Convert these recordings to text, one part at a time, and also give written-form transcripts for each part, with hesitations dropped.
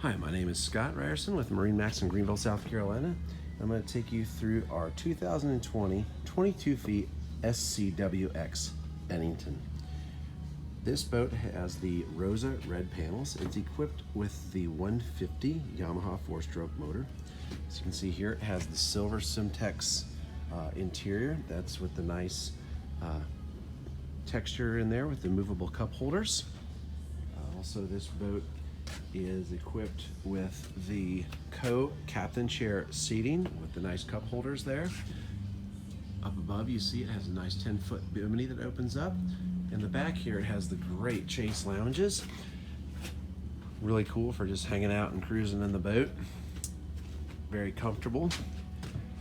Hi, my name is Scott Ryerson with MarineMax in Greenville, South Carolina. I'm going to take you through our 2020 22 feet SCWX Bennington. This boat has the Rosa red panels. It's equipped with the 150 Yamaha 4-stroke motor. As you can see here, it has the silver Simtex interior. That's with the nice texture in there with the movable cup holders. Also, this boat is equipped with the captain chair seating with the nice cup holders there. Up above you see it has a nice 10-foot bimini that opens up. In the back here it has the great chase lounges. Really cool for just hanging out and cruising in the boat. Very comfortable.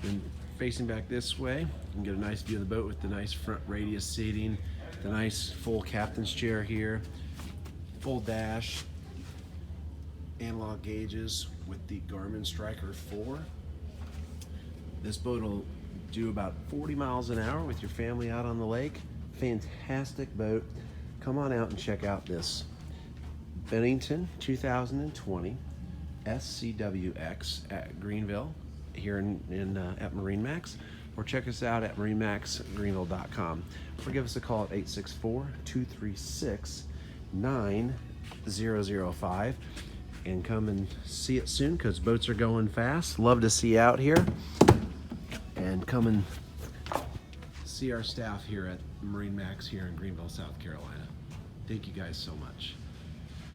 And facing back this way, you can get a nice view of the boat with the nice front radius seating, the nice full captain's chair here, full dash, analog gauges with the Garmin Striker 4. This boat will do about 40 miles an hour with your family out on the lake. Fantastic boat. Come on out and check out this Bennington 2020 SCWX at Greenville here at MarineMax, or check us out at MarineMaxGreenville.com, or give us a call at 864-236-9005 and come and see it soon, because boats are going fast. Love to see you out here, and come and see our staff here at MarineMax here in Greenville, South Carolina. Thank you guys so much.